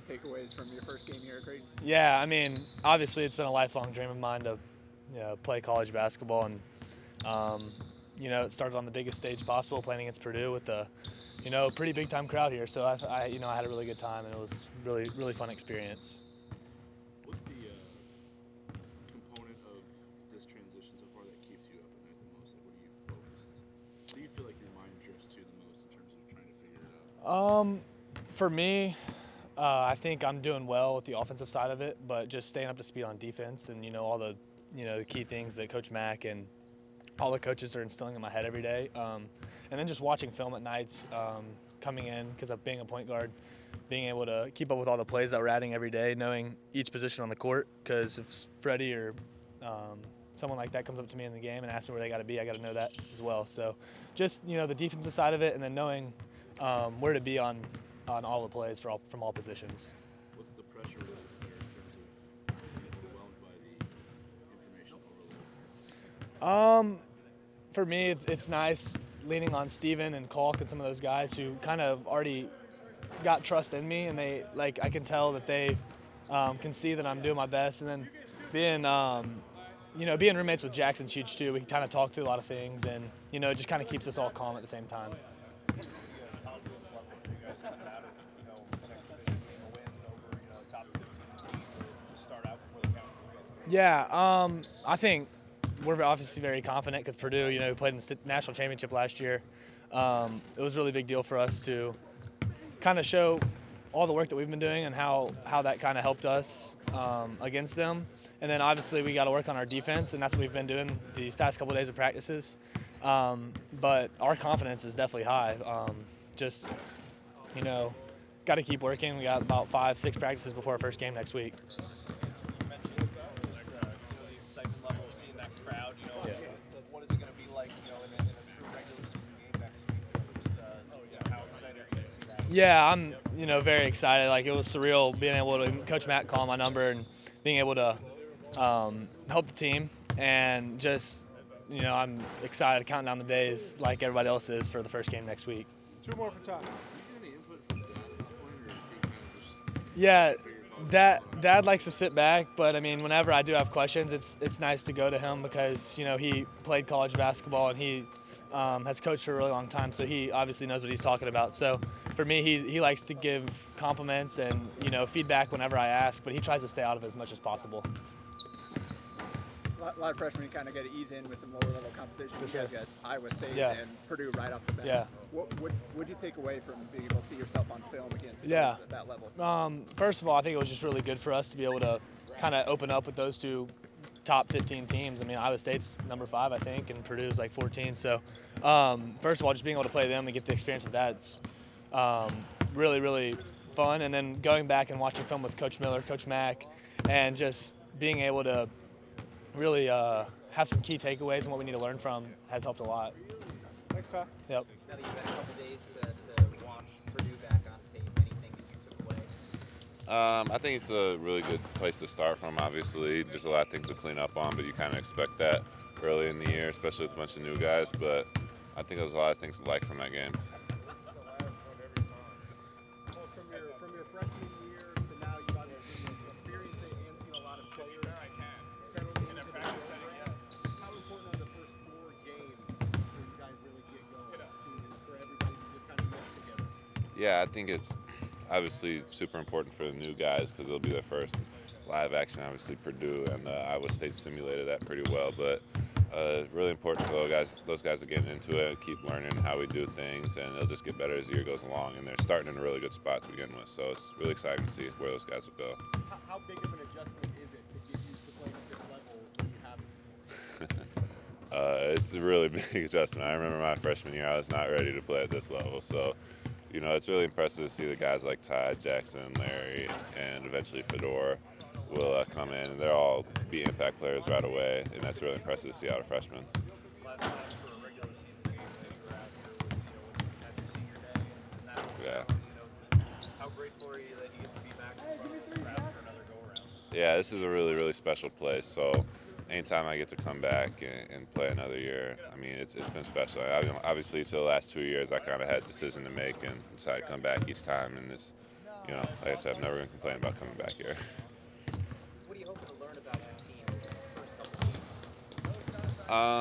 takeaways from your first game here at Creighton? Yeah, I mean, obviously it's been a lifelong dream of mine to play college basketball, and it started on the biggest stage possible, playing against Purdue with the pretty big time crowd here. So I had a really good time, and it was really fun experience. What's the component of this transition so far that keeps you up at night the most? Like, what are you focused? What do you feel like your mind drifts to the most in terms of trying to figure it out? For me, I think I'm doing well with the offensive side of it, but just staying up to speed on defense and all the the key things that Coach Mack and all the coaches are instilling in my head every day. And then just watching film at nights, coming in, because of being a point guard, being able to keep up with all the plays that we're adding every day, knowing each position on the court, because if Freddie or someone like that comes up to me in the game and asks me where they got to be, I got to know that as well. So just, the defensive side of it, and then knowing where to be on all the plays from all positions. What's the pressure release there in terms of being overwhelmed by the information overload? For me, it's nice leaning on Steven and Kalk and some of those guys who kind of already got trust in me, and I can tell that they can see that I'm doing my best. And then being roommates with Jackson's huge too. We can kind of talk through a lot of things, and it just kind of keeps us all calm at the same time. Yeah, I think we're obviously very confident because Purdue, who played in the national championship last year. It was a really big deal for us to kind of show all the work that we've been doing and how that kind of helped us against them. And then obviously we got to work on our defense, and that's what we've been doing these past couple of days of practices. But our confidence is definitely high. Got to keep working. We got about 5-6 practices before our first game next week. What is it going to be like, in a true regular season game next week? How excited are you to see that? Yeah, I'm, very excited. Like, it was surreal being able to, Coach Matt call my number and being able to help the team, and just, I'm excited, counting down the days like everybody else is for the first game next week. Two more for Todd. Do you get any input from Dad at this point, or is he kind of just Yeah, figure it out? Dad likes to sit back, but I mean, whenever I do have questions, it's nice to go to him because he played college basketball and he has coached for a really long time, so he obviously knows what he's talking about. So for me, he likes to give compliments and feedback whenever I ask, but he tries to stay out of it as much as possible. A lot of freshmen kind of got to ease in with some lower level competition. For You guys sure. got Iowa State Yeah. and Purdue right off the bat. Yeah. What you take away from being able to see yourself on film against Yeah. teams at that level? First of all, I think it was just really good for us to be able to kind of open up with those two top 15 teams. I mean, Iowa State's number 5, I think, and Purdue's like 14. So, first of all, just being able to play them and get the experience of that's really fun. And then going back and watching film with Coach Miller, Coach Mack, and just being able to really have some key takeaways and what we need to learn from has helped a lot. Thanks, Todd. Yep. Now that you've had a couple days to watch Purdue back on tape, anything that you took away? I think it's a really good place to start from. Obviously, there's a lot of things to clean up on, but you kind of expect that early in the year, especially with a bunch of new guys. But I think there's a lot of things to like from that game. From your freshman year to now, you've obviously experienced it and seen a lot of players settle into the program. How important are the first 4 games for you guys really get going, for everybody to just kind of get together? Yeah, I think it's obviously super important for the new guys because it'll be their first live action. Obviously, Purdue and Iowa State simulated that pretty well, but really important for those guys to get into it, keep learning how we do things, and it'll just get better as the year goes along. And they're starting in a really good spot to begin with, so it's really exciting to see where those guys will go. How big of an adjustment is it to get used to playing at this level when you haven't? It's a really big adjustment. I remember my freshman year, I was not ready to play at this level, so it's really impressive to see the guys like Ty, Jackson, Larry, and eventually Fedor will come in, and they'll all be impact players right away, and that's really impressive to see out of freshmen. Last time for a regular season game that you were out here was, when you had your senior day, and that was, Yeah. just how grateful are you that you get to be back in front of this crowd for another go-around? Yeah, this is a really special place, so anytime I get to come back and play another year, I mean, it's been special. Obviously, for the last 2 years, I kind of had a decision to make and decided to come back each time, and it's you know, like I said, I'm never going to complain about coming back here. What are you hoping to learn about your team over these first couple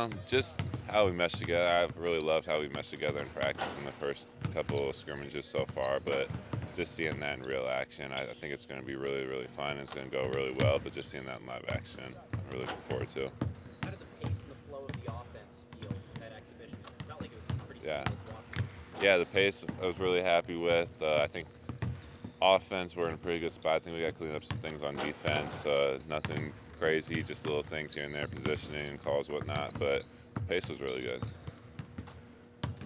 games? Just how we mesh together. I've really loved how we mesh together in practice in the first couple of scrimmages so far, but just seeing that in real action, I think it's going to be really, really fun. It's going to go really well, but just seeing that in live action, I'm really looking forward to. How did the pace and the flow of the offense feel in that exhibition? It felt like it was pretty Yeah. seamless watching. Yeah, the pace I was really happy with. I think offense, we're in a pretty good spot. I think we got to clean up some things on defense. Nothing crazy, just little things here and there, positioning and calls, whatnot. But the pace was really good.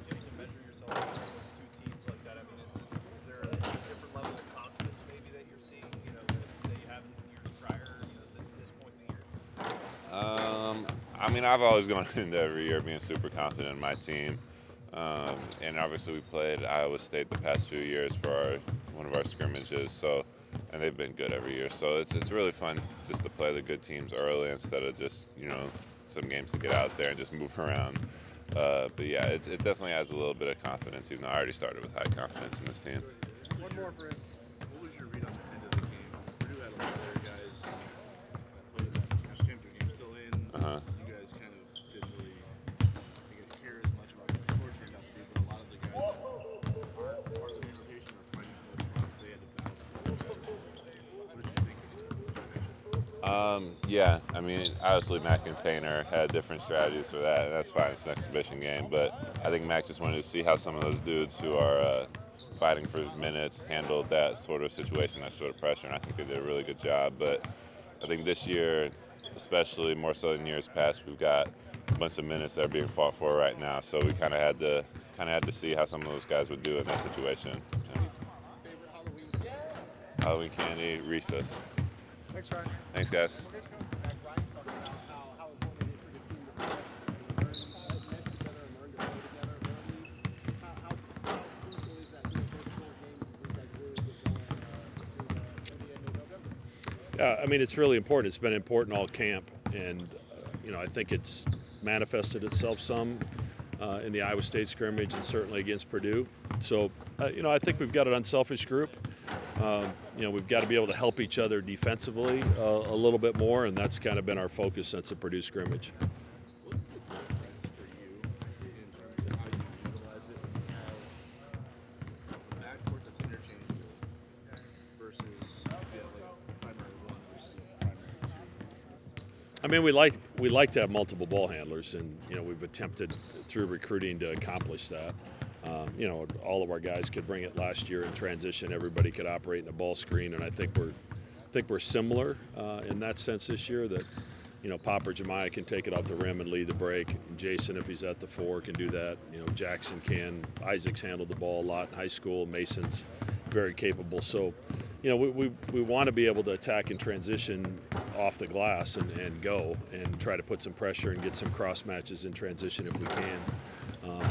Getting to measure yourself against those two teams like that, I mean, is there a different level of confidence maybe that you're seeing, you know, that you haven't in years prior, you know, at this point in the year? I mean, I've always gone into every year being super confident in my team. And obviously we played Iowa State the past few years for one of our scrimmages, and they've been good every year. So it's really fun just to play the good teams early instead of just, you know, some games to get out there and just move around. But yeah, it definitely adds a little bit of confidence, even though I already started with high confidence in this team. One more for him. What was your read on the end of the game? Purdue had a lot of their guys that played in that national championship game still in. Uh-huh. You guys kind of didn't really, I guess, care as much about what the score turned out to be, but a lot of the guys that aren't part of the rotation are fighting for those spots. They had to battle those guys. What did you think of the situation? Yeah, I mean, obviously Mac and Painter had different strategies for that, and that's fine. It's an exhibition game, but I think Mac just wanted to see how some of those dudes who are fighting for minutes handled that sort of situation, that sort of pressure, and I think they did a really good job. But I think this year, especially more so than years past, we've got a bunch of minutes that are being fought for right now, so we kind of had to see how some of those guys would do in that situation. Yeah. Favorite Halloween candy, Reese's. Thanks, Ryan. Thanks, guys. Ryan talked about how important it is for this team to learn to mesh together and learn to play together early. How crucial is that through the first 4 games as you guys really get going to the end of November? Yeah, I mean, it's really important. It's been important all camp, and you know, I think it's manifested itself some in the Iowa State scrimmage and certainly against Purdue. So, you know, I think we've got an unselfish group. You know, we've got to be able to help each other defensively a little bit more, and that's kind of been our focus since the Purdue scrimmage. What's the difference for you in terms of how you utilize it when you have a backcourt that's interchangeable versus you have like a primary one versus a primary two? I mean, we like to have multiple ball handlers, and you know, we've attempted through recruiting to accomplish that. You know, all of our guys could bring it last year in transition. Everybody could operate in a ball screen, and I think we're similar in that sense this year. That you know, Popper Jemiah can take it off the rim and lead the break. And Jason, if he's at the 4, can do that. You know, Jackson can. Isaac's handled the ball a lot in high school. Mason's very capable. So, you know, we want to be able to attack and transition off the glass and go and try to put some pressure and get some cross matches in transition if we can.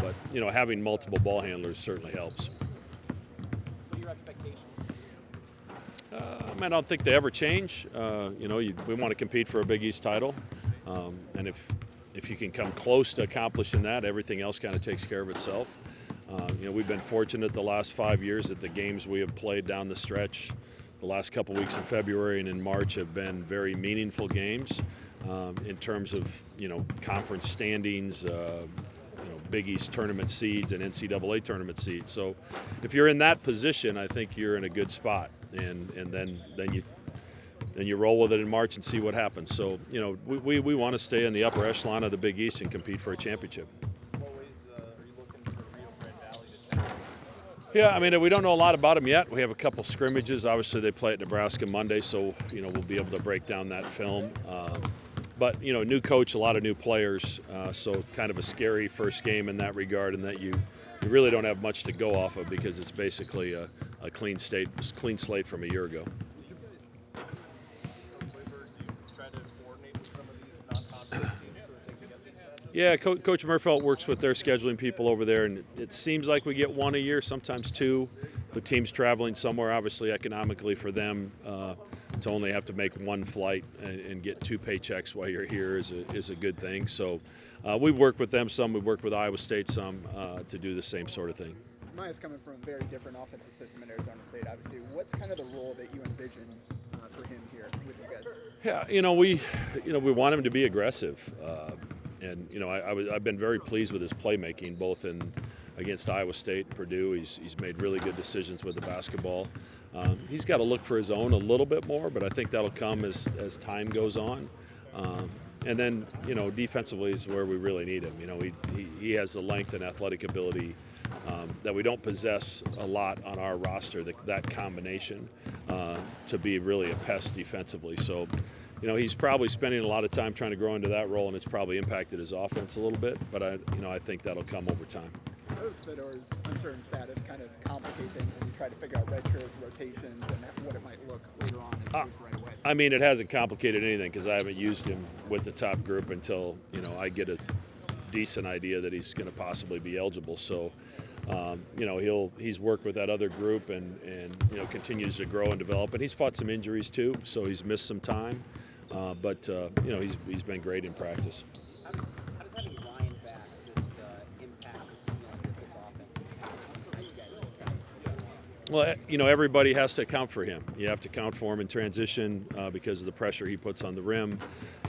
But, you know, having multiple ball handlers certainly helps. What are your expectations for this team? I mean, I don't think they ever change. You know, we want to compete for a Big East title. And if you can come close to accomplishing that, everything else kind of takes care of itself. You know, we've been fortunate the last 5 years that the games we have played down the stretch, the last couple weeks in February and in March, have been very meaningful games in terms of, you know, conference standings, Big East tournament seeds and NCAA tournament seeds. So if you're in that position, I think you're in a good spot, and then you roll with it in March and see what happens. So, you know, we want to stay in the upper echelon of the Big East and compete for a championship. What ways are you looking for Rio Grande Valley to challenge? Yeah, I mean, we don't know a lot about them yet. We have a couple scrimmages. Obviously, they play at Nebraska Monday, so, you know, we'll be able to break down that film. But, you know, new coach, a lot of new players, so kind of a scary first game in that regard, in that you really don't have much to go off of because it's basically a clean slate from a year ago. Yeah, Coach Murfelt works with their scheduling people over there, and it seems like we get 1 a year, sometimes 2. If a team's traveling somewhere, obviously economically for them, to only have to make 1 flight and get 2 paychecks while you're here is a good thing. So we've worked with them some. We've worked with Iowa State some to do the same sort of thing. Maya's coming from a very different offensive system in Arizona State, obviously. What's kind of the role that you envision for him here with you guys? Yeah, we want him to be aggressive, and I've been very pleased with his playmaking, both against Iowa State and Purdue. He's made really good decisions with the basketball. He's got to look for his own a little bit more, but I think that'll come as time goes on. And then, defensively is where we really need him. He has the length and athletic ability that we don't possess a lot on our roster, that combination, to be really a pest defensively. So, he's probably spending a lot of time trying to grow into that role, and it's probably impacted his offense a little bit, but I think that'll come over time. How does Fedor's uncertain status kind of complicate things when you try to figure out redshirts, rotations, and what it might look later on in the right away? I mean, it hasn't complicated anything because I haven't used him with the top group until, I get a decent idea that he's going to possibly be eligible. So, he's worked with that other group and continues to grow and develop. And he's fought some injuries too, so he's missed some time. But he's been great in practice. How does having Ryan back just impact the ceiling of this offense? How you guys attack it? Well, everybody has to account for him. You have to account for him in transition because of the pressure he puts on the rim.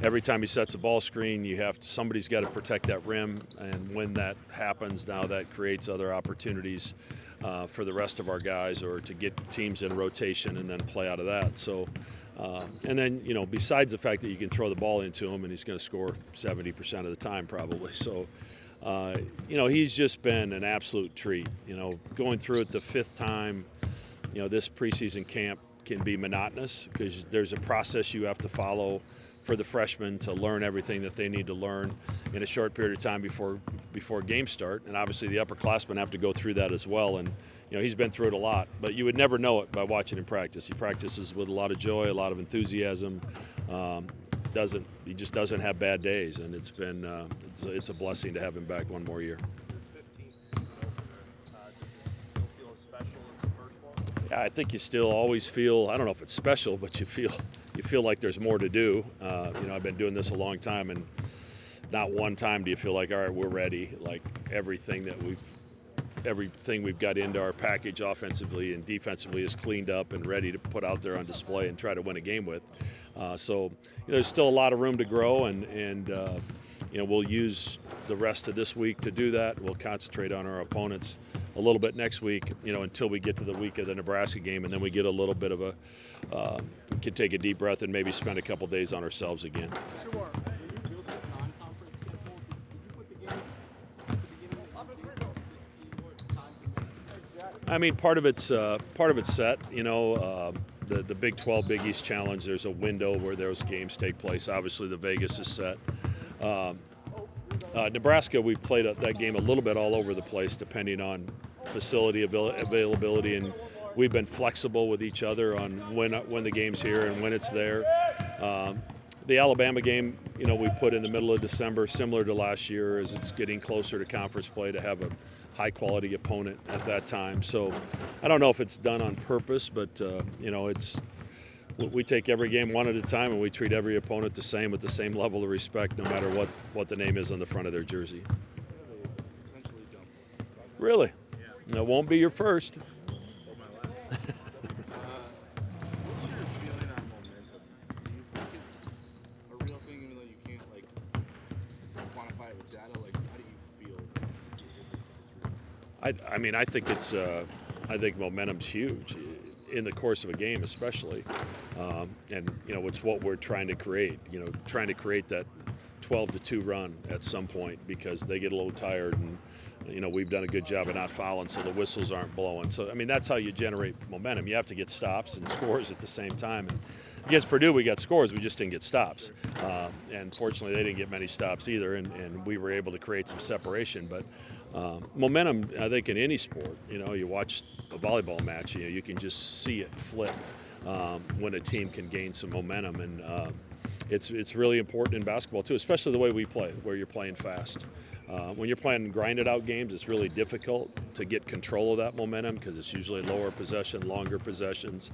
Every time he sets a ball screen, somebody's got to protect that rim, and when that happens, now that creates other opportunities for the rest of our guys, or to get teams in rotation and then play out of that. So, and then besides the fact that you can throw the ball into him and he's going to score 70% of the time probably. So. He's just been an absolute treat. Going through it the fifth time, this preseason camp can be monotonous because there's a process you have to follow for the freshmen to learn everything that they need to learn in a short period of time before games start. And obviously the upperclassmen have to go through that as well. And, he's been through it a lot, but you would never know it by watching him practice. He practices with a lot of joy, a lot of enthusiasm. He just doesn't have bad days, and it's been it's a blessing to have him back one more year. 15th season opener, does it still feel as special as the first one? Yeah, I think you still always feel, I don't know if it's special, but you feel like there's more to do. I've been doing this a long time, and not one time do you feel like, all right, we're ready. Like everything we've got into our package offensively and defensively is cleaned up and ready to put out there on display and try to win a game with. So there's still a lot of room to grow, and we'll use the rest of this week to do that. We'll concentrate on our opponents a little bit next week, until we get to the week of the Nebraska game, and then we get a little bit of we can take a deep breath and maybe spend a couple days on ourselves again. Sure. When you built that non-conference schedule, did you put the game at the beginning of the year? I mean, part of it's set. The Big 12 Big East Challenge. There's a window where those games take place. Obviously, the Vegas is set. Nebraska, we've played that game a little bit all over the place, depending on facility availability, and we've been flexible with each other on when the game's here and when it's there. The Alabama game, we put in the middle of December, similar to last year, as it's getting closer to conference play, to have a high-quality opponent at that time. So I don't know if it's done on purpose, but, we take every game one at a time, and we treat every opponent the same, with the same level of respect, no matter what the name is on the front of their jersey. Potentially dumb. Really? Yeah. It won't be your first. What's your feeling on momentum? Do you think it's a real thing, even though you can't quantify it with data? How do you feel? I think momentum's huge in the course of a game, especially, and it's what we're trying to create. Trying to create that 12-2 run at some point, because they get a little tired, and we've done a good job of not fouling, so the whistles aren't blowing. So that's how you generate momentum. You have to get stops and scores at the same time. And against Purdue, we got scores, we just didn't get stops. And fortunately, they didn't get many stops either, and we were able to create some separation. But momentum, I think, in any sport, you watch a volleyball match, you can just see it flip when a team can gain some momentum. And it's really important in basketball too, especially the way we play, where you're playing fast. When you're playing grinded out games, it's really difficult to get control of that momentum, because it's usually lower possession, longer possessions.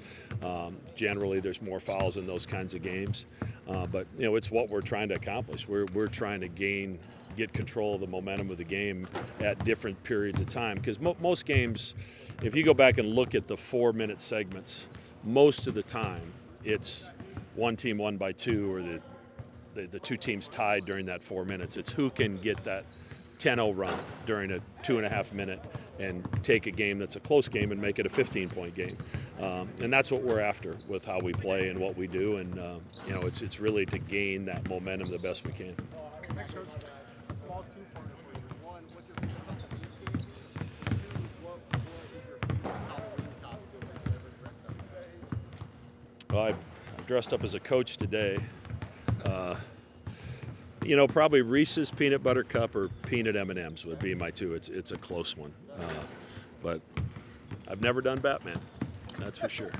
Generally, there's more fouls in those kinds of games. But it's what we're trying to accomplish. We're trying to gain get control of the momentum of the game at different periods of time. Because most games, if you go back and look at the 4-minute segments, most of the time it's one team won by 2 or the two teams tied during that 4 minutes. It's who can get that 10-0 run during a 2.5 minute and take a game that's a close game and make it a 15-point game. And that's what we're after with how we play and what we do. And it's really to gain that momentum the best we can. Thanks, Coach. Small two-parter for you. One, what's your favorite Halloween candy? Two, what is your favorite Halloween costume that you ever dressed up as? Well, I dressed up as a coach today. Probably Reese's peanut butter cup or peanut M&Ms would be my two. It's a close one, but I've never done Batman. That's for sure.